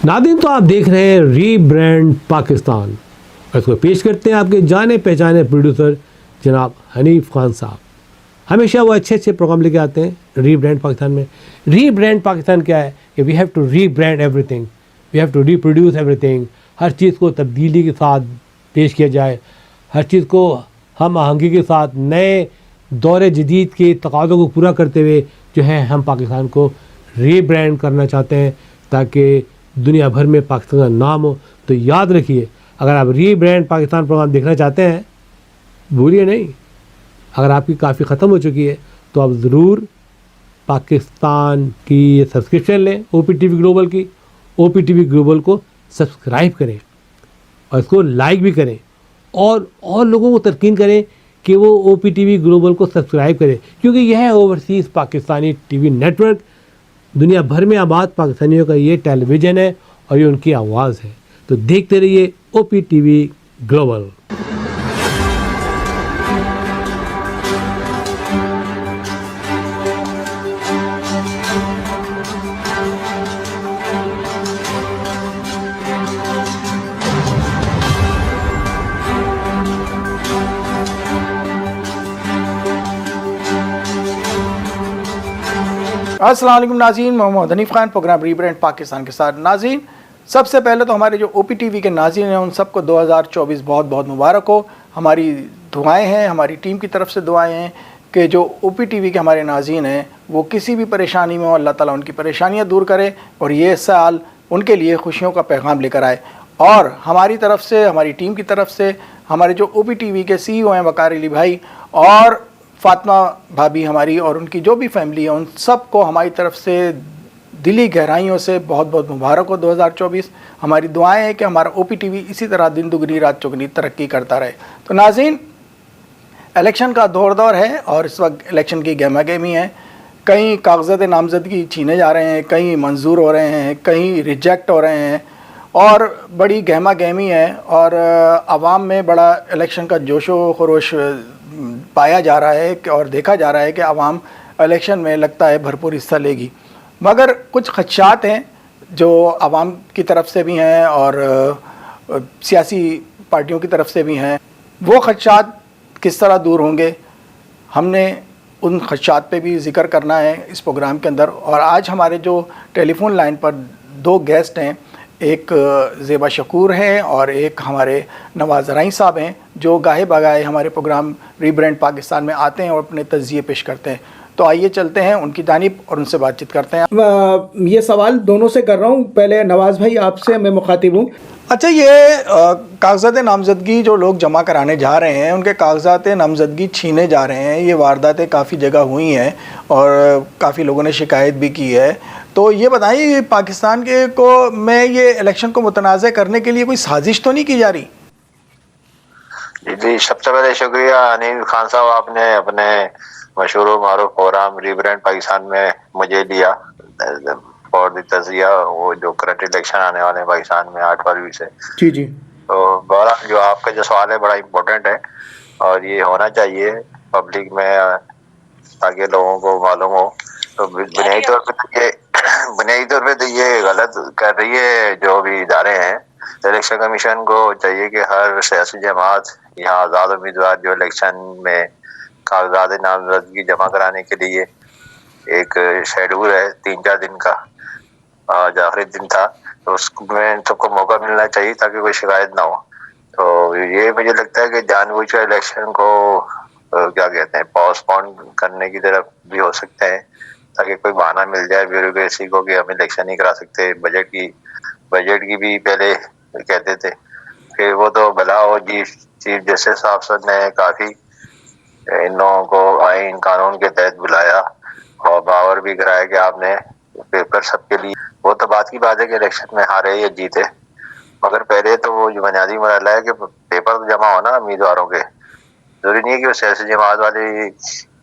नादिन, तो आप देख रहे हैं रीब्रांड पाकिस्तान। इसको पेश करते हैं आपके जाने पहचाने प्रोड्यूसर जनाब हनीफ खान साहब। हमेशा वो अच्छे अच्छे प्रोग्राम लेके आते हैं रीब्रांड पाकिस्तान में। रीब्रांड पाकिस्तान क्या है कि we have to rebrand everything, we have to reproduce everything. हर चीज़ को तब्दीली के साथ पेश किया जाए, हर चीज़ को हम आहंगी के साथ नए दौर जदीद के तकाज़ों को पूरा करते हुए जो है हम पाकिस्तान को रीब्रांड करना चाहते हैं ताकि दुनिया भर में पाकिस्तान का नाम हो। तो याद रखिए, अगर आप रीब्रांड पाकिस्तान प्रोग्राम देखना चाहते हैं, भूलिए नहीं, अगर आपकी काफ़ी ख़त्म हो चुकी है तो आप ज़रूर पाकिस्तान की सब्सक्रिप्शन लें, OPTV ग्लोबल की। OPTV ग्लोबल को सब्सक्राइब करें और इसको लाइक भी करें और लोगों को तरकीन करें कि वो OPTV ग्लोबल को सब्सक्राइब करें, क्योंकि यह है ओवरसीज़ पाकिस्तानी TV नेटवर्क। दुनिया भर में आबाद पाकिस्तानियों का ये टेलीविज़न है और ये उनकी आवाज़ है। तो देखते रहिए OPTV ग्लोबल। अस्सलाम वालेकुम नाज़रीन, मोहम्मद हनीफ खान, प्रोग्राम रीब्रांड पाकिस्तान के साथ। नाज़रीन, सबसे पहले तो हमारे जो OPTV के नाज़रीन हैं उन सबको 2024 बहुत बहुत मुबारक हो। हमारी दुआएं हैं, हमारी टीम की तरफ से दुआएं हैं कि जो OPTV के हमारे नाज़रीन हैं वो किसी भी परेशानी में हो, अल्लाह ताला उनकी परेशानियां दूर करे और ये साल उनके लिए खुशियों का पैगाम लेकर आए। और हमारी तरफ से, हमारी टीम की तरफ से, हमारे जो OPTV के CEO हैं वकार अली भाई और फातिमा भाभी हमारी और उनकी जो भी फैमिली है, उन सब को हमारी तरफ से दिली गहराइयों से बहुत बहुत मुबारक हो 2024। हमारी दुआएं हैं कि हमारा OPTV इसी तरह दिन दुगनी रात चौगनी तरक्की करता रहे। तो नाज़रीन, इलेक्शन का दौर है और इस वक्त इलेक्शन की गहमा गहमी है। कहीं कागज़ात नामज़दगी छीने जा रहे हैं, कहीं मंजूर हो रहे हैं, कहीं रिजेक्ट हो रहे हैं और बड़ी गहमा गहमी है और आवाम में बड़ा इलेक्शन का जोशो खरोश पाया जा रहा है और देखा जा रहा है कि आवाम इलेक्शन में लगता है भरपूर हिस्सा लेगी। मगर कुछ खदशात हैं जो आवाम की तरफ से भी हैं और सियासी पार्टियों की तरफ से भी हैं। वो खदशात किस तरह दूर होंगे, हमने उन खदशात पे भी ज़िक्र करना है इस प्रोग्राम के अंदर। और आज हमारे जो टेलीफोन लाइन पर दो गेस्ट हैं, एक ज़ेबा शकूर हैं और एक हमारे नवाज़ राई साहब हैं, जो गाहे बगाए हमारे प्रोग्राम रीब्रांड पाकिस्तान में आते हैं और अपने तज़िये पेश करते हैं। तो आइए चलते हैं उनकी जानिब और उनसे बातचीत करते हैं। ये सवाल दोनों से कर रहा हूँ, पहले नवाज़ भाई आपसे मैं मुखातिब हूँ। अच्छा, ये कागज़ात नामज़दगी जो लोग जमा कराने जा रहे हैं, उनके कागज़ात नामज़दगी छीने जा रहे हैं, ये वारदातें काफ़ी जगह हुई हैं और काफ़ी लोगों ने शिकायत भी की है। तो ये बताइए, पाकिस्तान के को में ये इलेक्शन को मुतनाज़ करने के लिए कोई साजिश तो नहीं की जा रही? जी, सबसे पहले शुक्रिया हनीफ खान साहब, आपने अपने मशहूर मारूफ प्रोग्राम रीब्रांड पाकिस्तान में मुझे लिया और तजिया, वो जो करंट इलेक्शन आने वाले हैं पाकिस्तान में 8 फरवरी से। जी जी। तो बहरहाल जो आपका जो सवाल है बड़ा इम्पोर्टेंट है और ये होना चाहिए पब्लिक में ताकि लोगों को मालूम हो। तो बुनियादी तौर पे तो ये गलत कर रही है जो भी इदारे हैं। इलेक्शन कमीशन को चाहिए कि हर सियासी जमात यहाँ आज़ाद उम्मीदवार जो इलेक्शन में कागजात नामजदगी जमा कराने के लिए एक शेड्यूल है 3-4 दिन का, आज आखिरी दिन था, तो उसमें सबको मौका मिलना चाहिए ताकि कोई शिकायत ना हो। तो ये मुझे लगता है कि जानबूझकर इलेक्शन को क्या कहते हैं पोस्टपोन करने की तरफ भी हो सकते हैं ताकि कोई बहाना मिल जाए ब्यूरोक्रेसी को कि हम इलेक्शन नहीं करा सकते। बजट की भी पहले कहते थे, फिर वो तो भला हो जी चीफ जस्टिस साहब ने काफ़ी इन लोगों को आईन कानून के तहत बुलाया और बावर भी कराया कि आपने पेपर सबके लिए। वो तो बात की बात है कि इलेक्शन में हारे या जीते, मगर पहले तो वो जो बुनियादी मरहला है कि पेपर तो जमा हो ना उम्मीदवारों के। जरूरी नहीं है कि वो सियासी जमात वाले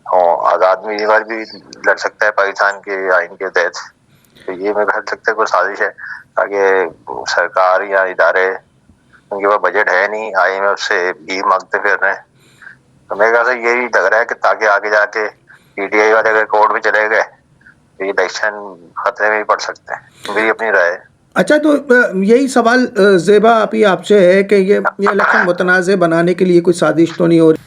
हों, आज़ाद उम्मीदवार भी लड़ सकता है पाकिस्तान के आइन के तहत। तो ये मैं कह सकता है कोई साजिश है ताकि सरकार या इदारे, उनके पास बजट है नहीं, IMF से भी मांगते फिर रहे हैं। तो मेरे ख्याल से यही लग रहा है कि ताकि आगे जाके PTI वाले अगर कोर्ट में चले गए तो ये इलेक्शन खतरे में भी पड़ सकते हैं। मेरी अपनी राय है। اچھا تو یہی سوال زیبا ابھی آپ سے ہے کہ یہ الیکشن متنازع بنانے کے لیے کوئی سازش تو نہیں ہو رہی؟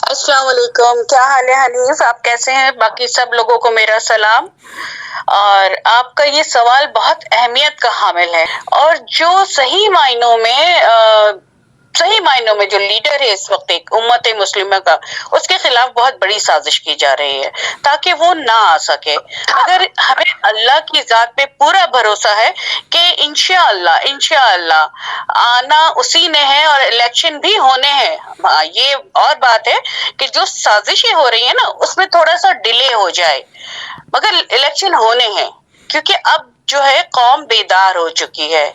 السلام علیکم، کیا حال ہے حنیف؟ آپ کیسے ہیں؟ باقی سب لوگوں کو میرا سلام. اور آپ کا یہ سوال بہت اہمیت کا حامل ہے، اور جو صحیح معنوں میں جو لیڈر ہے اس وقت ایک امت مسلمہ کا، اس کے خلاف بہت بڑی سازش کی جا رہی ہے تاکہ وہ نہ آ سکے. مگر ہمیں اللہ کی ذات پہ پورا بھروسہ ہے کہ انشاءاللہ آنا اسی نے ہے اور الیکشن بھی ہونے ہیں. یہ اور بات ہے کہ جو سازشیں ہو رہی ہیں نا، اس میں تھوڑا سا ڈیلے ہو جائے، مگر الیکشن ہونے ہیں. کیونکہ اب جو ہے قوم بیدار ہو چکی ہے،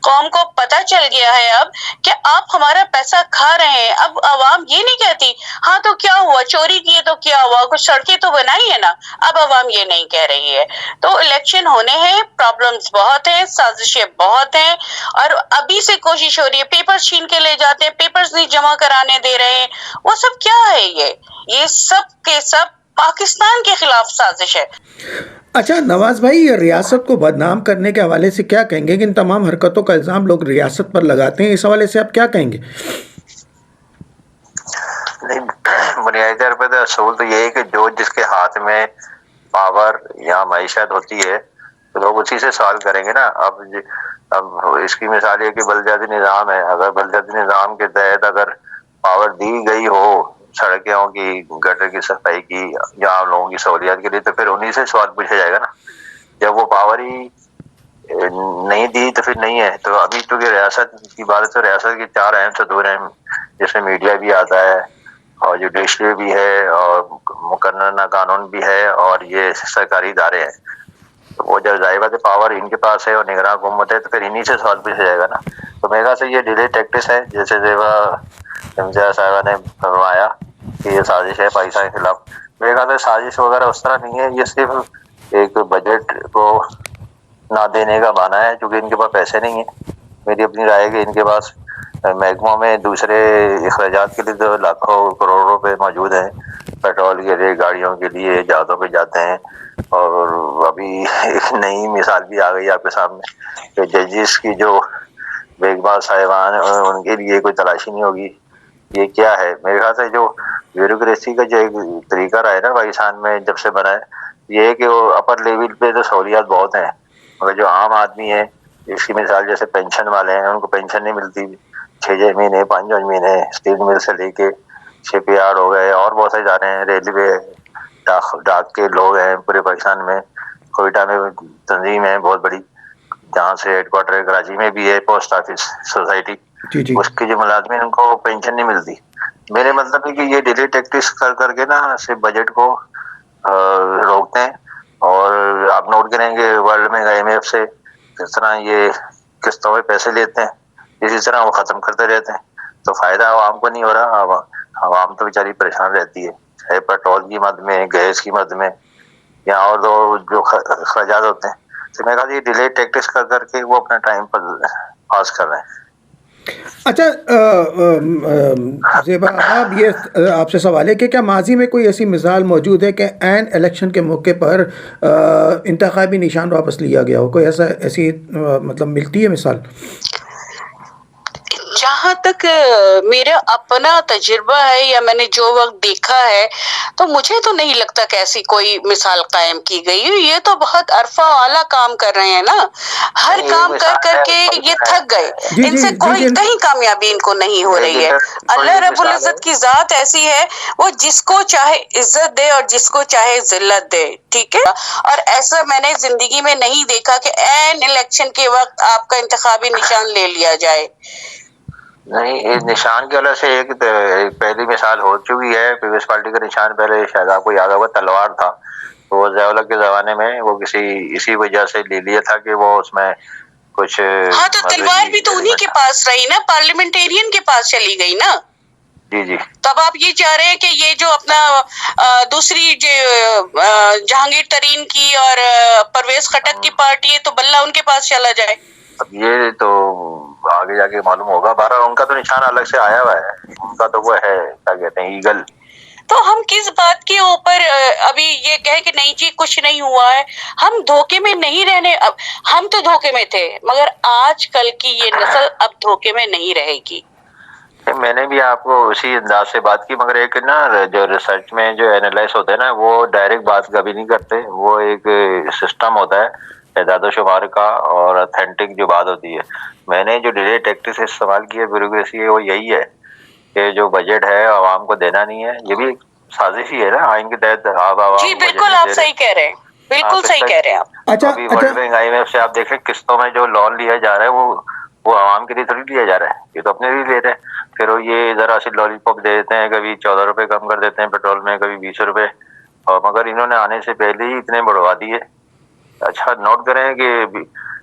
قوم کو پتہ چل گیا ہے اب کہ آپ ہمارا پیسہ کھا رہے ہیں. اب عوام یہ نہیں کہتی ہاں تو کیا ہوا، چوری کیے تو کیا ہوا، کچھ سڑکیں تو بنائی ہے نا. اب عوام یہ نہیں کہہ رہی ہے. تو الیکشن ہونے ہیں، پرابلمز بہت ہیں، سازشیں بہت ہیں، اور ابھی سے کوشش ہو رہی ہے. پیپرز چھین کے لے جاتے ہیں، پیپرز نہیں جمع کرانے دے رہے ہیں. وہ سب کیا ہے؟ یہ سب کے سب پاکستان کے خلاف سازش ہے. اچھا نواز بھائی، ریاست کو بدنام کرنے کے حوالے سے کیا کہیں گے کہ ان تمام حرکتوں کا الزام لوگ ریاست پر لگاتے ہیں، اس حوالے سے آپ کیا کہیں گے؟ نہیں، بنیادی طور پہ تو اصول تو یہی کہ جو جس کے ہاتھ میں پاور یا معیشت ہوتی ہے تو لوگ اسی سے سوال کریں گے نا. اب اس کی مثال یہ کہ بلدیاتی نظام ہے. اگر بلدیاتی نظام کے تحت اگر پاور دی گئی ہو سڑکوں کی، گٹر کی صفائی کی یا عام لوگوں کی سہولیات کے لیے، تو پھر انہیں سے سوال پوچھا جائے گا نا. جب وہ پاور ہی نہیں دی تو پھر نہیں ہے. تو ابھی چونکہ ریاست کی بات ہے تو ریاست کے 4 اہم ستون ہیں، جس میں میڈیا بھی آتا ہے اور جوڈیشری بھی ہے اور مقننہ قانون بھی ہے اور یہ سرکاری ادارے ہیں. تو وہ جب ظاہر بات ہے پاور ان کے پاس ہے اور نگراں حکومت ہے تو پھر انہی سے سوال پوچھا جائے گا نا. تو میرے خیال سے یہ ڈیلے ٹیکٹس ہے، جیسے زیبا امتیاز صاحبہ نے فرمایا کہ یہ سازش ہے پاکستان کے خلاف. میرے خیال سے سازش وغیرہ اس طرح نہیں ہے، یہ صرف ایک بجٹ کو نہ دینے کا بہانہ ہے، چونکہ ان کے پاس پیسے نہیں ہیں. میری اپنی رائے ہے کہ ان کے پاس محکموں میں دوسرے اخراجات کے لیے تو لاکھوں کروڑوں روپے موجود ہیں. پیٹرول کے لیے، گاڑیوں کے لیے، جہازوں پہ جاتے ہیں. اور ابھی ایک نئی مثال بھی آ گئی آپ کے سامنے کہ ججز کی جو بیگ باز صاحبان ان کے لیے کوئی تلاشی نہیں ہوگی. یہ کیا ہے؟ میرے خیال سے جو بیوروکریسی کا جو ایک طریقہ رہا ہے نا پاکستان میں جب سے بنا ہے، یہ ہے کہ وہ اپر لیول پہ تو سہولیات بہت ہیں، مگر جو عام آدمی ہے، اس کی مثال جیسے پینشن والے ہیں، ان کو پینشن نہیں ملتی. 6 مہینے 5 مہینے اسٹیل مل سے لے کے شپ یارڈ ہو گئے اور بہت سارے ادارے ہیں، ریلوے، ڈاک کے لوگ ہیں پورے پاکستان میں. کوئٹہ میں تنظیم ہے بہت بڑی جہاں سے ہیڈ کوارٹر کراچی میں بھی ہے پوسٹ آفس سوسائٹی. جی اس کے جو ملازمین ان کو پینشن نہیں ملتی. میرے مطلب ہے کہ یہ ڈیلی ٹیکٹس کر کے نا صرف بجٹ کو روکتے ہیں. اور آپ نوٹ کریں گے ورلڈ میں IMF سے کس طرح یہ قسطوں میں پیسے لیتے ہیں، اسی طرح وہ ختم کرتے رہتے ہیں. تو فائدہ عوام کو نہیں ہو رہا، عوام تو بیچاری پریشان رہتی ہے، چاہے پیٹرول کی مد میں، گیس کی مد میں یا اور جو اخراجات ہوتے ہیں. تو میں کہا یہ ڈیلے ٹیکٹس کر کے وہ اپنا ٹائم پر پاس کر رہے ہیں. اچھا زیبا اب یہ آپ سے سوال ہے کہ کیا ماضی میں کوئی ایسی مثال موجود ہے کہ عین الیکشن کے موقع پر انتخابی نشان واپس لیا گیا ہو؟ کوئی ایسی مطلب ملتی ہے مثال؟ جہاں تک میرا اپنا تجربہ ہے یا میں نے جو وقت دیکھا ہے تو مجھے تو نہیں لگتا کہ ایسی کوئی مثال قائم کی گئی. یہ تو بہت عرفہ اعلیٰ کام کر رہے ہیں نا، ہر کام کر کے یہ تھک گئے. ان سے کوئی کہیں کامیابی ان کو نہیں ہو رہی ہے. اللہ رب العزت کی ذات ایسی ہے، وہ جس کو چاہے عزت دے اور جس کو چاہے ذلت دے، ٹھیک ہے. اور ایسا میں نے زندگی میں نہیں دیکھا کہ عین الیکشن کے وقت آپ کا انتخابی نشان لے لیا جائے. نہیں، اس نشان کی وجہ سے ایک پہلی مثال ہو چکی ہے. پیپلز پارٹی کا نشان پہلے شاید آپ کو یاد ہوگا تلوار تھا، تو وہ ضیاء الحق کے زمانے میں وہ اسی وجہ سے لے لیا تھا کہ وہ اس میں کچھ ہاں تو تلوار بھی تو انہی کے پاس رہی نا، پارلیمنٹیرین کے پاس چلی گئی نا. جی تب آپ یہ چاہ رہے ہیں کہ یہ جو اپنا دوسری جہانگیر ترین کی اور پرویز خٹک کی پارٹی ہے تو بلہ ان کے پاس چلا جائے. اب یہ تو آگے جا کے معلوم ہوگا. بہرحال ان کا تو نشان الگ سے آیا ہوا ہے، ان کا تو وہ ہے کیا کہتے ہیں ایگل. تو ہم کس بات کے اوپر ابھی یہ کہے کہ نہیں جی کچھ نہیں ہوا ہے؟ ہم دھوکے میں نہیں رہنے، اب ہم تو دھوکے میں تھے مگر آج کل کی یہ نسل اب دھوکے میں نہیں رہے گی۔ میں نے بھی آپ کو اسی انداز سے بات کی، مگر ایک نا جو ریسرچ میں جو اینالائز ہوتے ہیں نا وہ ڈائریکٹ بات کبھی نہیں کرتے، وہ ایک سسٹم ہوتا ہے اعداد و شمار کا اور اتھینٹک جو بات ہوتی ہے۔ میں نے جو ڈیلے ٹیکٹکس استعمال کی ہے بیوروکریسی وہ یہی ہے کہ جو بجٹ ہے عوام کو دینا نہیں ہے، یہ بھی ایک سازش ہی ہے نا آئین کے تحت۔ آپ عوام جی کو بجٹ بالکل نہیں آپ دے صحیح کہہ رہے ہیں، بالکل صحیح کہہ رہے ہیں آپ۔ اچھا ابھی world bank I M F سے آپ دیکھیں قسطوں میں جو لون لیا جا رہا ہے وہ عوام کے لیے تھوڑی لیا جا رہا ہے، یہ تو اپنے لیے لے رہے ہیں۔ پھر وہ یہ ذرا سی لالی پاپ دے دیتے ہیں، کبھی 14 روپے کم کر دیتے ہیں پیٹرول میں، کبھی 20 روپے، اور مگر انہوں نے آنے سے پہلے ہی اتنے بڑھوا دیے۔ اچھا نوٹ کریں کہ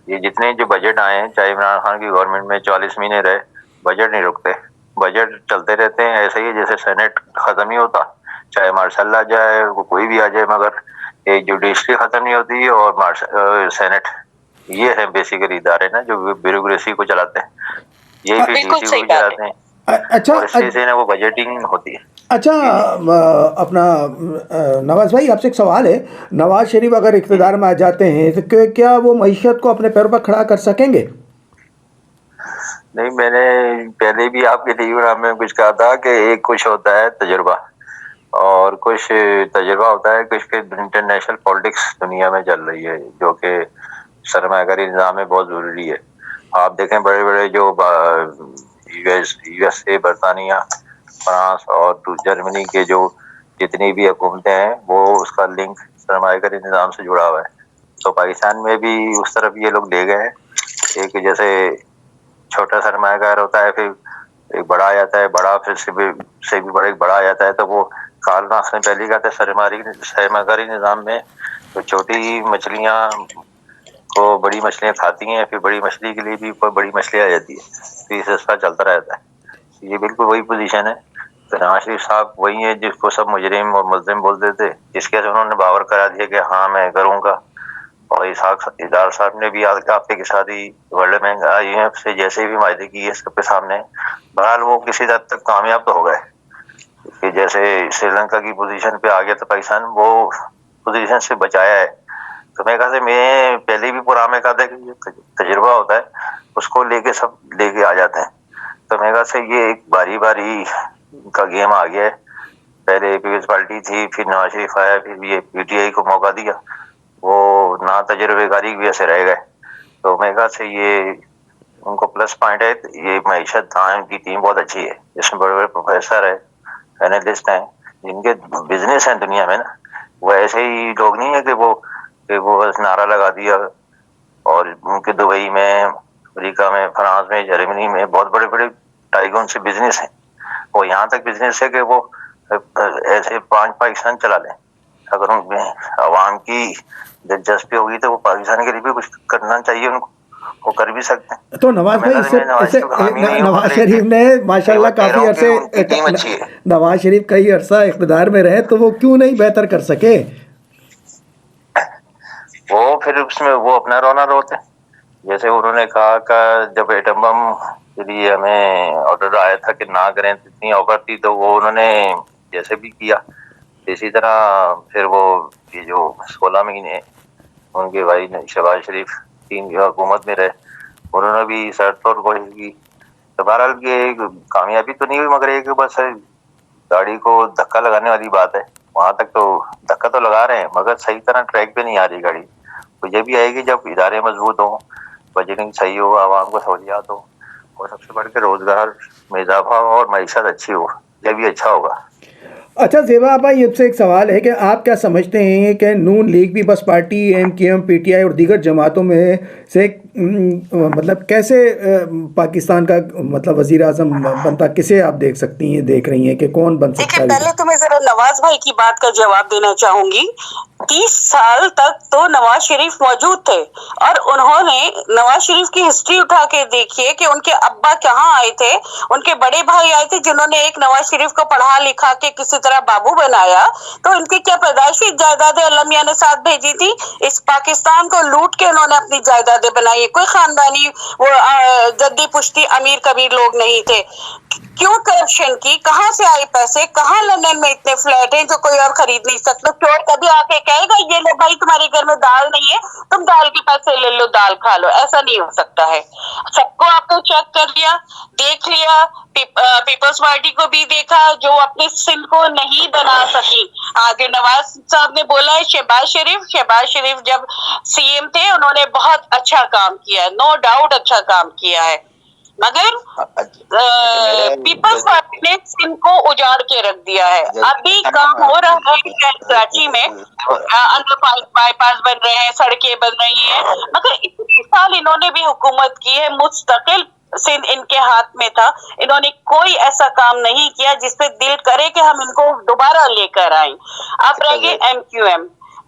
یہ جتنے جو بجٹ آئے ہیں، چاہے عمران خان کی گورنمنٹ میں 40 مہینے رہے، بجٹ نہیں رکتے، بجٹ چلتے رہتے ہیں ایسے ہی جیسے سینٹ ختم نہیں ہوتا، چاہے مارشل آ جائے کوئی بھی آ جائے، مگر ایک جوڈیشری ختم نہیں ہوتی اور سینٹ، یہ ہے بیسیکلی ادارے نا جو بیوروکریسی کو چلاتے ہیں، یہی پھر بالکل ڈیوٹی کو صحیح بھی بات ہے۔ چلاتے ہیں، اچھا اور اس وجہ سے نا وہ بجٹنگ ہوتی ہے۔ اچھا اپنا نواز بھائی آپ سے ایک سوال ہے، نواز شریف اگر اقتدار میں آ جاتے ہیں تو کیا وہ معیشت کو اپنے پیروں پر کھڑا کر سکیں گے؟ نہیں، میں نے پہلے بھی آپ کے ٹی وی پروگرام میں کچھ کہا تھا کہ ایک کچھ ہوتا ہے تجربہ اور کچھ تجربہ ہوتا ہے کچھ کہ انٹرنیشنل پالیٹکس دنیا میں چل رہی ہے جو کہ سرمایہ کاری نظام میں بہت ضروری ہے۔ آپ دیکھیں بڑے بڑے جو یو ایس اے، برطانیہ، فرانس اور جرمنی کے جو جتنی بھی حکومتیں ہیں وہ اس کا لنک سرمایہ کاری نظام سے جڑا ہوا ہے۔ تو پاکستان میں بھی اس طرف یہ لوگ لے گئے ہیں، ایک جیسے چھوٹا سرمایہ کار ہوتا ہے، پھر ایک بڑا آ جاتا ہے، بڑا پھر سے بھی بڑا ایک بڑا آ جاتا ہے، تو وہ کارل مارکس نے پہلے کہا تھا سرمایہ کاری نظام میں تو چھوٹی مچھلیاں کو بڑی مچھلیاں کھاتی ہیں، پھر بڑی مچھلی کے لیے بھی کوئی بڑی مچھلی آ جاتی ہے، تو یہ سلسلہ چلتا رہتا ہے۔ یہ بالکل وہی پوزیشن ہے۔ تو نواز شریف صاحب وہی ہیں جس کو سب مجرم اور ملزم بولتے تھے، جس کے انہوں نے باور کرا دیا کہ ہاں میں کروں گا، اور ادار صاحب نے بھی آپ کے ساتھ ہی world bank I M F سے جیسے بھی معاہدے کیے سب کے سامنے، بہرحال وہ کسی حد تک کامیاب تو ہو گئے کہ جیسے سری لنکا کی پوزیشن پہ آ گیا تو پاکستان وہ پوزیشن سے بچایا ہے۔ تو میں کہا میں پہلے بھی پورا میں کہا تھا کہ یہ تجربہ ہوتا ہے اس کو لے کے سب لے کے آ جاتے ہیں۔ تو میں کہا سے یہ ایک باری باری کا گیم آ گیا ہے، پہلے پیپلز پارٹی تھی، پھر نواز شریف آیا، پھر یہ پی ٹی آئی کو موقع دیا، وہ نا تجربے کاری کی وجہ سے رہ گئے۔ تو میں کہا سے یہ ان کو پلس پوائنٹ ہے، یہ معیشت ان کی ٹیم بہت اچھی ہے، اس میں بڑے بڑے پروفیسر ہیں، اینالسٹ ہیں، جن کے بزنس ہیں دنیا میں نا، وہ ایسے ہی لوگ نہیں ہیں کہ وہ بس نعرہ لگا دیا، اور ان کے دبئی میں، امریکہ میں، فرانس میں، جرمنی میں بہت بڑے بڑے ٹائیکون سے بزنس ہیں، وہ یہاں تک بزنس ہے کہ وہ ایسے 5 پاکستان چلا لیں۔ اگر ان میں عوام کی دلچسپی ہوگی تو وہ پاکستان کے لیے بھی کچھ کرنا چاہیے، ان کو وہ کر بھی سکتے ہیں۔ تو نواز بھائی نواز شریف نے ماشاءاللہ کافی عرصے، نواز شریف کئی عرصہ اقتدار میں رہے تو وہ کیوں نہیں بہتر کر سکے؟ وہ پھر اس میں وہ اپنا رونا روتے، جیسے انہوں نے کہا کہ جب ایٹم بم کے لیے ہمیں آرڈر آیا تھا کہ نہ کریں، اتنی اوقات تھی تو وہ انہوں نے جیسے بھی کیا، اسی طرح پھر وہ یہ جو 16 مہینے ان کے بھائی شہباز شریف 3 حکومت میں رہے، انہوں نے بھی سر توڑ کوشش کی۔ تو بہرحال یہ کامیابی تو نہیں ہوئی، مگر ایک بس گاڑی کو دھکا لگانے والی بات ہے، وہاں تک تو دھکا تو لگا رہے ہیں مگر صحیح طرح ٹریک پہ نہیں آ رہی گاڑی۔ تو یہ بھی آئے گی جب ادارے مضبوط ہوں، بجٹنگ صحیح ہو، عوام کو سہولیات ہو، اور سب سے بڑھ کے روزگار میں اضافہ ہو اور معیشت اچھی ہو، یہ بھی اچھا ہوگا۔ اچھا زیبا بھائی آپ سے ایک سوال ہے کہ آپ کیا سمجھتے ہیں کہ Noon league people's party, M Q M, P T I اور دیگر جماعتوں میں سے مطلب کیسے پاکستان کا مطلب وزیر اعظم بنتا، کسے آپ دیکھ سکتی ہیں، دیکھ رہی ہیں کہ کون بن سکتا ہے؟ پہلے تو میں ذرا نواز بھائی کی بات کا جواب دینا چاہوں گی 30 साल तक तो नवाज शरीफ मौजूद थे, और उन्होंने नवाज शरीफ की हिस्ट्री उठा के देखिए कि उनके अब्बा कहाँ आए थे, उनके बड़े भाई आए थे जिन्होंने एक नवाज शरीफ को पढ़ा लिखा के किसी तरह बाबू बनाया, तो इनकी क्या पैदाइशी जायदादें अल्लाह मियां ने साथ भेजी थी? इस पाकिस्तान को लूट के उन्होंने अपनी जायदादें बनाई। कोई खानदानी वो जद्दी पुश्ती अमीर कबीर लोग नहीं थे। क्यों करप्शन की? कहाँ से आए पैसे? कहाँ लंदन में इतने फ्लैट हैं जो कोई और खरीद नहीं सकता? चोर कभी आके कहेगा ये लो भाई तुम्हारे घर में दाल नहीं है, तुम दाल के पैसे ले लो, दाल खा लो? ऐसा नहीं हो सकता है। सबको आपने चेक कर लिया, देख लिया, पीपल्स पार्टी को भी देखा जो अपने सिंध को नहीं बना सकी। आगे नवाज साहब ने बोला है शहबाज शरीफ जब सीएम थे उन्होंने बहुत अच्छा काम किया है, नो डाउट अच्छा काम किया है, मगर पीपल्स पार्टी ने सिंध को उजाड़ के रख दिया है। अभी काम हो रहा है कराची में, अंडर बाईपास बन रहे हैं, सड़कें बन रही हैं, मगर इतने साल इन्होंने भी हुकूमत की है, मुस्तकिल सिंध इनके हाथ में था, इन्होंने कोई ऐसा काम नहीं किया जिसपे दिल करे कि हम इनको दोबारा लेकर आए। अब रह गए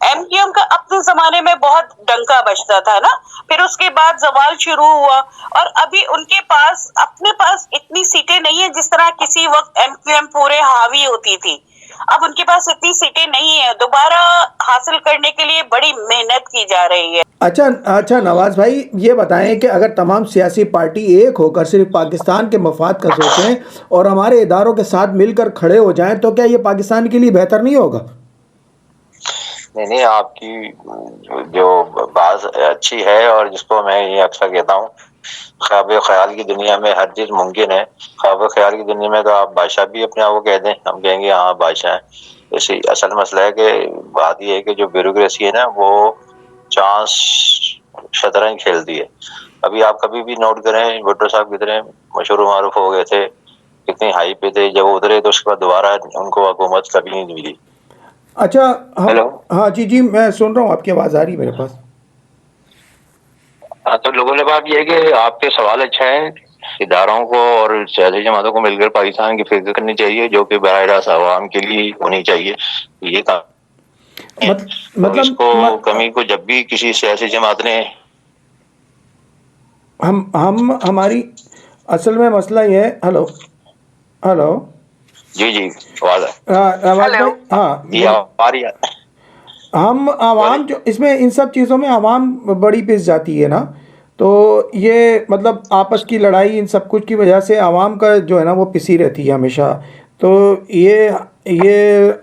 एमक्यूएम का अपने जमाने में बहुत डंका बजता था ना, फिर उसके बाद जवाल शुरू हुआ, और अभी उनके पास अपने पास इतनी सीटें नहीं है जिस तरह किसी वक्त एमक्यूएम पूरे हावी होती थी। अब उनके पास इतनी सीटें नहीं है, दोबारा हासिल करने के लिए बड़ी मेहनत की जा रही है। अच्छा नवाज भाई, ये बताएं कि अगर तमाम सियासी पार्टी एक होकर सिर्फ पाकिस्तान के मफाद का सोचें और हमारे इदारों के साथ मिलकर खड़े हो जाएं तो क्या ये पाकिस्तान के लिए बेहतर नहीं होगा? नहीं, आपकी जो बात अच्छी है, और जिसको मैं ये अक्सर कहता हूँ, ख्वाब ख्याल की दुनिया में हर चीज मुमकिन है। ख्वाब ख्याल की दुनिया में तो आप बादशाह भी अपने आप को कह दें, हम कहेंगे हाँ बादशाह है। इसी असल मसला है कि बात ये है कि जो ब्यूरोक्रेसी है ना, वो चांस शतरंज खेलती है। अभी आप कभी भी नोट करें, भुट्टो साहब कितने मशहूर मारूफ हो गए थे, कितनी हाई पे थे, जब उतरे तो उसके बाद दोबारा उनको हुकूमत कभी नहीं मिली। अच्छा हेलो, हाँ जी मैं सुन रहा हूँ, आपकी आवाज़ आ रही है मेरे पास। तो लोगों ने बात यह है कि आपके सवाल अच्छा है, इदारों को और सियासी जमातों को मिलकर पाकिस्तान की फिक्र करनी चाहिए, जो कि बराह रास्त आवाम के लिए होनी चाहिए। ये काम मतलब इसको कमी को जब भी किसी सियासी जमात ने हम हमारी असल में मसला ये है। हेलो जी आवाज भाई, हाँ ये आ रही है। हम आवाम जो इसमें इन सब चीज़ों में आवाम बड़ी पिस जाती है ना, तो ये मतलब आपस की लड़ाई इन सब कुछ की वजह से आवाम का जो है ना वो पिसी रहती है हमेशा। तो ये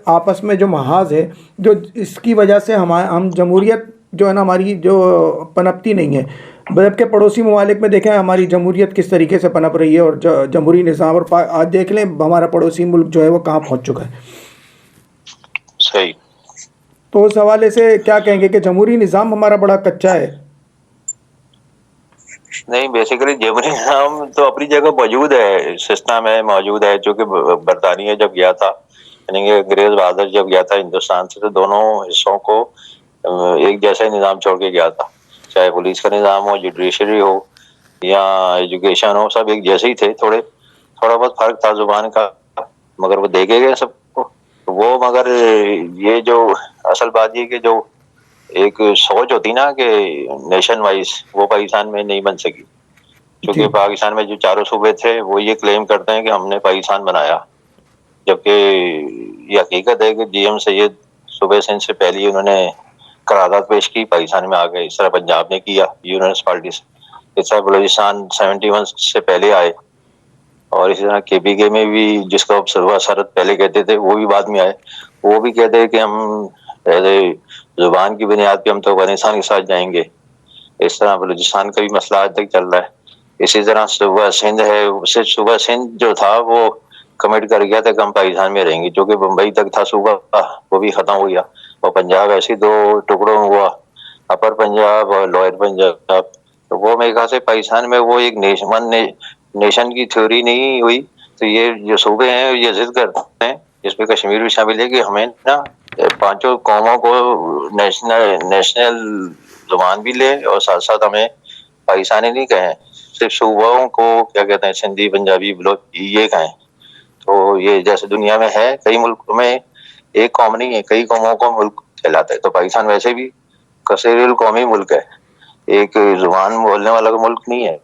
आपस में जो महाज है, जो इसकी वजह से हम जमहूरियत जो है ना हमारी जो पनपती नहीं है, जबकि पड़ोसी ममालिक में देखें हमारी जमहूरियत किस तरीके से पनप रही है और जमहूरी निज़ाम, और आज देख लें हमारा पड़ोसी मुल्क जो है वो कहाँ पहुँच चुका है। सही। तो उस हवाले से क्या कहेंगे कि जमहूरी निज़ाम हमारा बड़ा कच्चा है? नहीं, बेसिकली जमहूरी निज़ाम तो अपनी जगह मौजूद है, सिस्टम है मौजूद है, जो कि बरतानिया जब गया था, यानी कि अंग्रेज बहादुर जब गया था हिंदुस्तान से, तो दोनों हिस्सों को एक जैसा ही निज़ाम छोड़ के गया था, चाहे पुलिस का निज़ाम हो, जुडिशरी हो या एजुकेशन हो, सब एक जैसे ही थे। थोड़ा बहुत फर्क था जुबान का, मगर वो देखे गए सबको वो। मगर ये जो असल बात ये कि जो एक सोच होती ना कि नेशन वाइज, वो पाकिस्तान में नहीं बन सकी, क्योंकि पाकिस्तान में जो चारों सूबे थे वो ये क्लेम करते हैं कि हमने पाकिस्तान बनाया, जबकि ये हकीकत है कि जीएम सैयद सूबे सिंध से पहले ही उन्होंने करारदाद पेश की, पाकिस्तान में आ गए। इस तरह पंजाब ने किया यूनियनिस्ट पार्टी से, इस तरह बलूचिस्तान 71 से पहले आए, और इसी तरह केपीके में भी, जिसको अब सरवा सरहद पहले कहते थे, वो भी बाद में आए। वो भी कहते हैं कि हम जुबान की बुनियाद पे हम तो अफगानिस्तान के साथ जाएंगे। इस तरह बलूचिस्तान का भी मसला आज तक चल रहा है। इसी तरह सूबा सिंध है, सूबा सिंध जो था वो कमिट कर गया था कि हम पाकिस्तान में रहेंगे, जो कि बम्बई तक था सूबा, वो भी खत्म हो गया, और पंजाब ऐसे दो टुकड़ों में हुआ, अपर पंजाब और लोअर पंजाब। तो वो मेरे ख्याल से पाकिस्तान में वो एक नेशन की थ्योरी नहीं हुई। तो ये जो सूबे हैं ये जिद करते हैं, जिसमें कश्मीर भी शामिल है, कि हमें ना पांचों कौमों को नेशनल जुबान भी ले, और साथ साथ हमें पाकिस्तानी नहीं कहें, सिर्फ सूबाओं को क्या कहते हैं, सिंधी, पंजाबी, बलोच, ये कहें। तो ये जैसे दुनिया में है, कई मुल्कों में एक कौम नहीं है, कई कौमों को मुल्क कहलाता है। तो पाकिस्तान वैसे भी कसीरुल कौमी मुल्क है, एक जुबान बोलने वाला मुल्क नहीं है।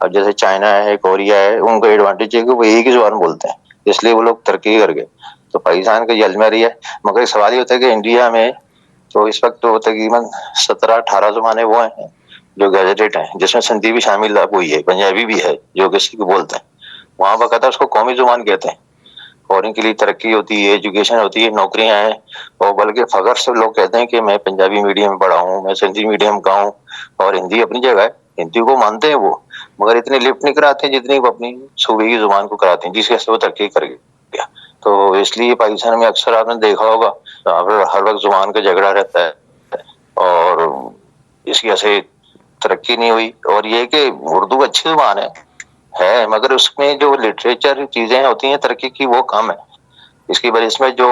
अब जैसे चाइना है, कोरिया है, उनको एडवांटेज है कि वो एक ही जुबान बोलते हैं, इसलिए वो लोग तरक्की कर गए। तो पाकिस्तान का जल में रही है। मगर सवाल ये होता है कि इंडिया में तो इस वक्त तो तकरीबन 17-18 जुबानें वो हैं जो गैजेटेड हैं, जिसमें सिंधी भी शामिल हुई है, पंजाबी भी है जो किसी को बोलते हैं। वहाँ बकायदा उसको कौमी जुबान कहते हैं, और इनके लिए तरक्की होती है, एजुकेशन होती है, नौकरियां हैं। और बल्कि फखर से लोग कहते हैं कि मैं पंजाबी मीडियम में पढ़ा हूँ, मैं सिंधी मीडियम का हूँ। और हिंदी अपनी जगह है, हिंदी को मानते हैं वो, मगर इतनी लिफ्ट नहीं कराते जितनी वो अपनी सूबे की जुबान को कराते हैं, जिसकी वजह से वो तरक्की कर गया। तो इसलिए पाकिस्तान में अक्सर आपने देखा होगा हर वक्त जुबान का झगड़ा रहता है, और इसकी वजह से तरक्की नहीं हुई। और ये कि उर्दू अच्छी जुबान है, मगर उसमें जो लिटरेचर चीजें होती हैं तरक्की की वो कम है। इसकी वजह इसमें जो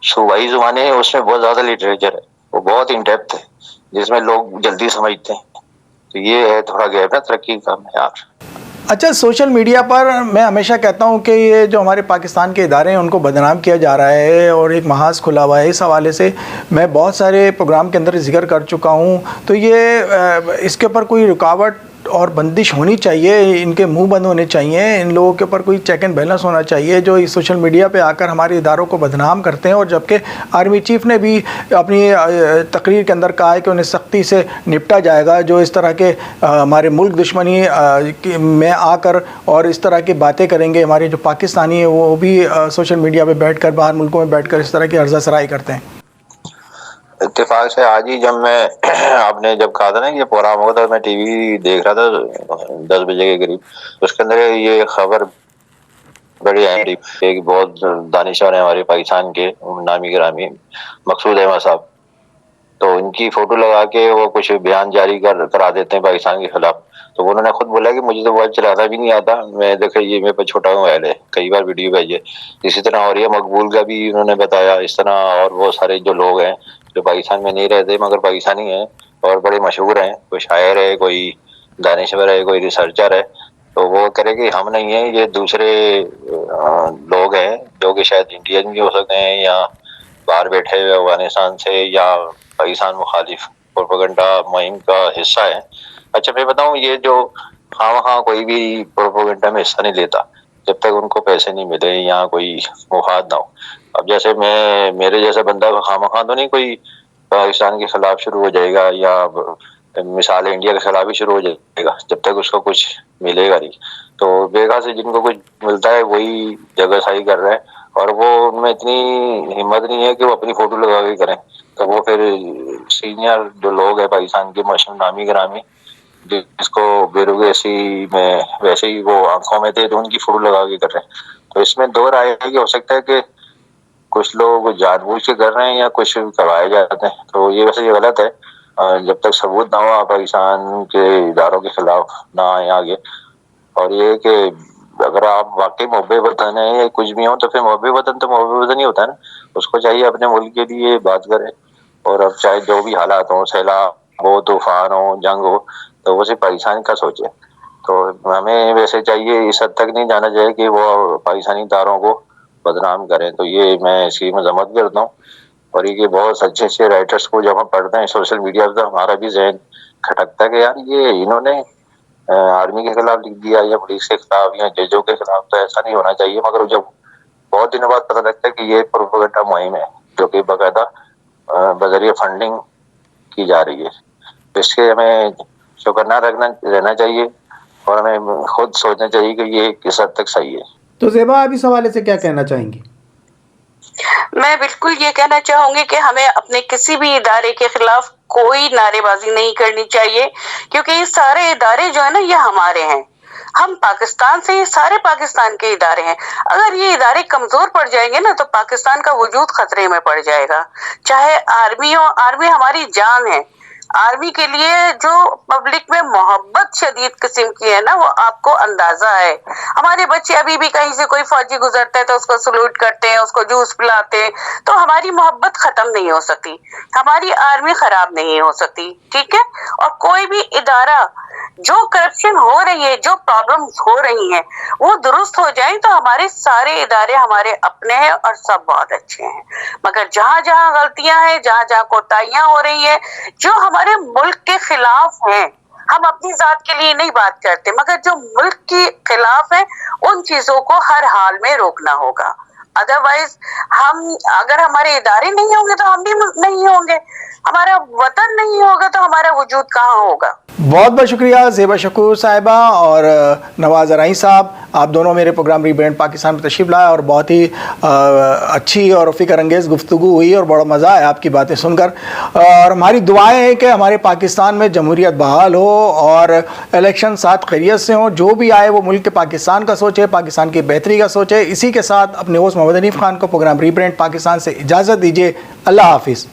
सूबाई जुबानें हैं उसमें बहुत ज्यादा लिटरेचर है, वो बहुत इन डेप्थ है, जिसमें लोग जल्दी समझते हैं। तो ये है थोड़ा गैप है तरक्की का यार। अच्छा, सोशल मीडिया पर मैं हमेशा कहता हूं कि ये जो हमारे पाकिस्तान के इदारे हैं उनको बदनाम किया जा रहा है और एक महाज खुला हुआ है। इस हवाले से मैं बहुत सारे प्रोग्राम के अंदर जिक्र कर चुका हूं। तो ये इसके ऊपर कोई रुकावट और बंदिश होनी चाहिए, इनके मुंह बंद होने चाहिए, इन लोगों के ऊपर कोई चेक एंड बैलेंस होना चाहिए जो इस सोशल मीडिया पे आकर हमारे इदारों को बदनाम करते हैं। और जबकि आर्मी चीफ ने भी अपनी तकरीर के अंदर कहा है कि उन्हें सख्ती से निपटा जाएगा जो इस तरह के हमारे मुल्क दुश्मनी में आकर और इस तरह की बातें करेंगे। हमारे जो पाकिस्तानी हैं वो भी सोशल मीडिया पर बैठ कर, बाहर मुल्कों में बैठ कर इस तरह की अर्जा सराई करते हैं। इत्तेफाक से आज ही जब मैं आपने जब कहा था ना ये प्रोग्राम होगा, तो मैं टीवी देख रहा था 10 बजे के करीब, उसके अंदर ये खबर बड़ी आई, एक बहुत दानिशवर है हमारे पाकिस्तान के नामी गिरामी मकसूद अहमद साहब। तो इनकी फोटो लगा के वो कुछ बयान जारी करा देते हैं पाकिस्तान के खिलाफ। तो उन्होंने खुद बोला कि मुझे तो मोबाइल चलाना भी नहीं आता, मैं देखे ये मेरे पर छोटा मोबाइल है, कई बार वीडियो भेजे। इसी तरह और ये मकबूल का भी उन्होंने बताया, इस तरह और बहुत सारे जो लोग हैं जो पाकिस्तान में नहीं रहते मगर पाकिस्तानी हैं और बड़े मशहूर हैं, कोई शायर है, कोई दानिशवर है, कोई रिसर्चर है। तो वो करे कि हम नहीं है, ये दूसरे लोग हैं जो कि शायद इंडियन भी हो सकते हैं या बाहर बैठे हुए अफगानिस्तान से या पाकिस्तान मुखालिफ प्रोपेगेंडा मुहिम का हिस्सा है। अच्छा मैं बताऊं, ये जो हाँ कोई भी प्रोपेगेंडा में हिस्सा नहीं लेता जब तक उनको पैसे नहीं मिले या कोई मुफाद ना हो। अब जैसे मैं मेरे जैसा बंदा खामखा तो नहीं कोई पाकिस्तान के खिलाफ शुरू हो जाएगा या मिसाल इंडिया के खिलाफ ही शुरू हो जाएगा जब तक उसको कुछ मिलेगा नहीं। तो बेगा से जिनको कुछ मिलता है वही जगह सही कर रहे हैं, और वो उनमें इतनी हिम्मत नहीं है कि वो अपनी फोटो लगा के करें। तो वो फिर सीनियर जो लोग हैं पाकिस्तान के मशहूर नामी गिरामी जिसको ब्यूरोक्रेसी में वैसे ही वो आंखों में थे तो उनकी फोटो लगा के कर रहे हैं। तो इसमें दो राय है कि हो सकता है कि कुछ लोग जानबूझ के कर रहे हैं या कुछ करवाए जाते हैं। तो ये वैसे ये गलत है, जब तक सबूत ना हो पाकिस्तान के इदारों के खिलाफ ना आए आगे। और ये कि अगर आप वाकई मोहब्बे वतन है या कुछ भी हो तो फिर मोहब्बे वतन तो मोहब्बे वतन ही होता है ना, उसको चाहिए अपने मुल्क के लिए बात करे। और अब चाहे जो भी हालात हो, सैलाब हो, तूफान हो, जंग हो, तो वो सिर्फ पाकिस्तान का सोचे। तो हमें वैसे चाहिए इस हद तक नहीं जाना चाहिए कि वो पाकिस्तानी इदारों को बदनाम करें। तो ये मैं इसकी मजम्मत करता हूँ। और ये बहुत अच्छे अच्छे राइटर्स को जब हम पढ़ते हैं सोशल मीडिया पर तो हमारा भी जहन खटकता है कि यार ये इन्होंने आर्मी के खिलाफ लिख दिया या पुलिस के खिलाफ या जजों के खिलाफ, तो ऐसा नहीं होना चाहिए। मगर जब बहुत दिनों बाद पता लगता है कि ये प्रोपेगेंडा मुहिम है जो कि बाकायदा बजरिए फंडिंग की जा रही है, तो इसके हमें चौकन्ना रहना चाहिए और हमें खुद सोचना चाहिए कि ये किस हद तक सही है। तो ज़ेबा आप इस हवाले से क्या कहना चाहेंगी? मैं बिल्कुल ये कहना चाहूंगी कि हमें अपने किसी भी इदारे के खिलाफ कोई नारेबाजी नहीं करनी चाहिए, क्योंकि ये सारे इदारे जो है ना ये हमारे हैं, हम पाकिस्तान से, ये सारे पाकिस्तान के इदारे हैं। अगर ये इदारे कमजोर पड़ जाएंगे ना तो पाकिस्तान का वजूद खतरे में पड़ जाएगा। चाहे आर्मी हो, आर्मी हमारी जान है, آرمی کے لیے جو پبلک میں محبت شدید قسم کی ہے نا، وہ آپ کو اندازہ ہے. ہمارے بچے ابھی بھی کہیں سے کوئی فوجی گزرتا ہے تو اس کو سلوٹ کرتے ہیں، اس کو جوس پلاتے ہیں. تو ہماری محبت ختم نہیں ہو سکتی، ہماری آرمی خراب نہیں ہو سکتی. ٹھیک ہے. اور کوئی بھی ادارہ جو کرپشن ہو رہی ہے، جو پرابلمز ہو رہی ہیں، وہ درست ہو جائیں تو ہمارے سارے ادارے ہمارے اپنے ہیں اور سب بہت اچھے ہیں. مگر جہاں جہاں غلطیاں ہیں، جہاں جہاں کوتاہیاں ہو رہی ہیں جو ہمارے ملک کے خلاف ہیں، ہم اپنی ذات کے لیے نہیں بات کرتے، مگر جو ملک کے خلاف ہیں ان چیزوں کو ہر حال میں روکنا ہوگا. ادروائز اگر ہمارے ادارے نہیں ہوں گے تو ہم بھی نہیں ہوں گے، ہمارا وطن نہیں ہوگا تو ہمارا وجود کہاں ہوگا. بہت بہت شکریہ زیبا شکور صاحبہ اور نواز ارائیں صاحب، آپ دونوں میرے پروگرام ری برانڈ پاکستان میں تشریف لائے اور بہت ہی اچھی اور فکر انگیز گفتگو ہوئی اور بڑا مزہ آیا آپ کی باتیں سن کر. اور ہماری دعائیں ہیں کہ ہمارے پاکستان میں جمہوریت بحال ہو اور الیکشن ساتھ خیریت سے ہوں. جو بھی آئے وہ ملک کے پاکستان کا سوچے، پاکستان کی بہتری کا سوچے. اسی کے ساتھ اپنے ہوسٹ محمد حنیف خان کو پروگرام ری برانڈ پاکستان سے اجازت دیجیے. اللہ حافظ.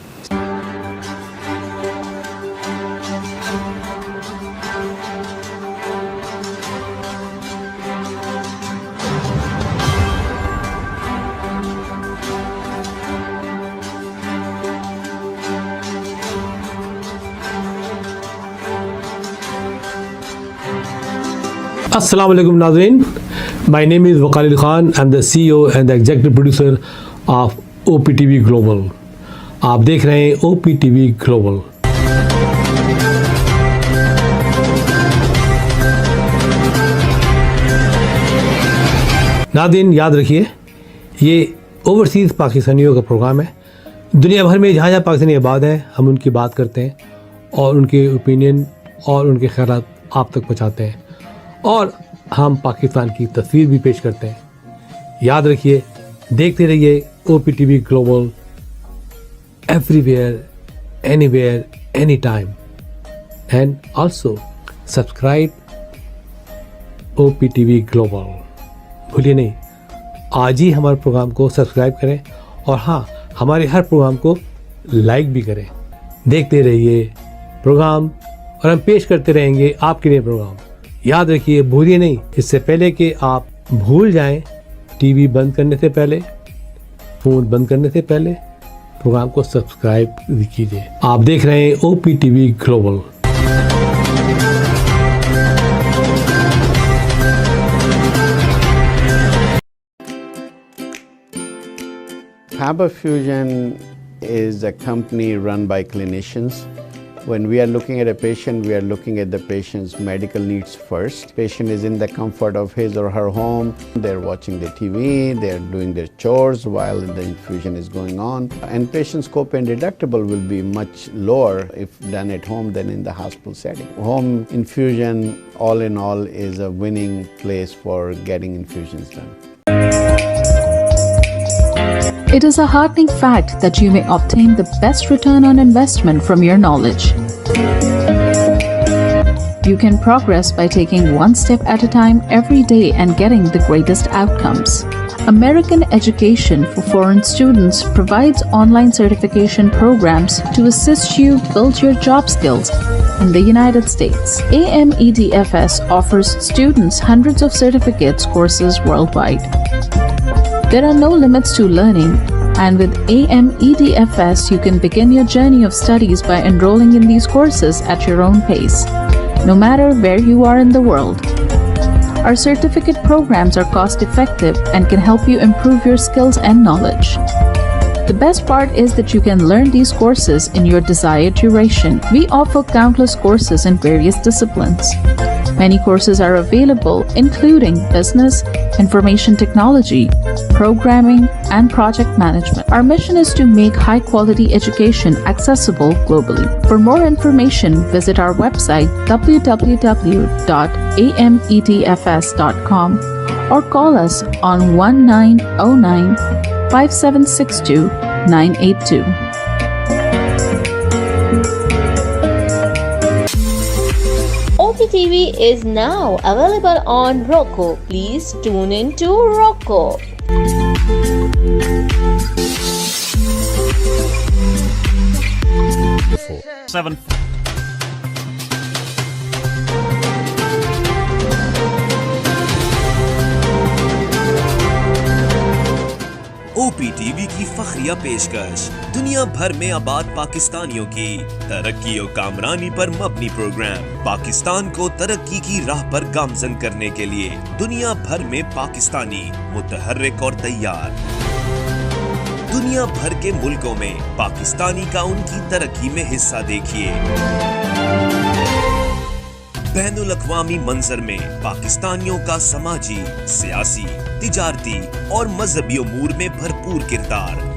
السلام علیکم ناظرین، my name is Waqar Ali Khan. I am the CEO and the executive producer of OPTV global. آپ دیکھ رہے ہیں OPTV گلوبل. ناظرین یاد رکھیے، یہ اوورسیز پاکستانیوں کا پروگرام ہے. دنیا بھر میں جہاں جہاں پاکستانی آباد ہیں ہم ان کی بات کرتے ہیں اور ان کے اوپینین اور ان کے خیالات آپ تک پہنچاتے ہیں، اور ہم پاکستان کی تصویر بھی پیش کرتے ہیں. یاد رکھیے، دیکھتے رہیے OPTV global, everywhere, anywhere, any time. And also subscribe OPTV global. بھولیے نہیں، آج ہی ہمارے پروگرام کو سبسکرائب کریں، اور ہاں، ہمارے ہر پروگرام کو لائک بھی کریں. دیکھتے رہیے پروگرام، اور ہم پیش کرتے رہیں گے آپ کے لیے پروگرام. یاد رکھیے، بھولیے نہیں، اس سے پہلے کہ آپ بھول جائیں، ٹی وی بند کرنے سے پہلے، فون بند کرنے سے پہلے پروگرام کو سبسکرائب کیجیے. آپ دیکھ رہے ہیں OPTV global. Faber Fusion is a company run by clinicians. When we are looking at a patient, we are looking at the patient's medical needs first. Patient is in the comfort of his or her home. They're watching the TV, they're doing their chores while the infusion is going on. And patient's copay and deductible will be much lower if done at home than in the hospital setting. Home infusion, all in all, is a winning place for getting infusions done. It is a heartening fact that you may obtain the best return on investment from your knowledge. You can progress by taking one step at a time every day and getting the greatest outcomes. American Education for Foreign Students provides online certification programs to assist you build your job skills in the United States. AMEDFS offers students hundreds of certificates courses worldwide. There are no limits to learning, and with AMEDFS you can begin your journey of studies by enrolling in these courses at your own pace, no matter where you are in the world. Our certificate programs are cost-effective and can help you improve your skills and knowledge. The best part is that you can learn these courses in your desired duration. We offer countless courses in various disciplines. Many courses are available, including business, information technology, programming, and project management. Our mission is to make high-quality education accessible globally. For more information, visit our website www.amedfs.com or call us on 1909-5762-982. OPTV is now available on Roku. Please tune in to Roku. 7 OPTV کی فخریہ پیشکش دنیا بھر میں آباد پاکستانیوں کی ترقی و کامرانی پر مبنی پروگرام پاکستان کو ترقی کی راہ پر گامزن کرنے کے لیے دنیا بھر میں پاکستانی متحرک اور تیار. دنیا بھر کے ملکوں میں پاکستانی کا ان کی ترقی میں حصہ دیکھیے. بین الاقوامی منظر میں پاکستانیوں کا سماجی، سیاسی، تجارتی اور مذہبی امور میں بھرپور کردار.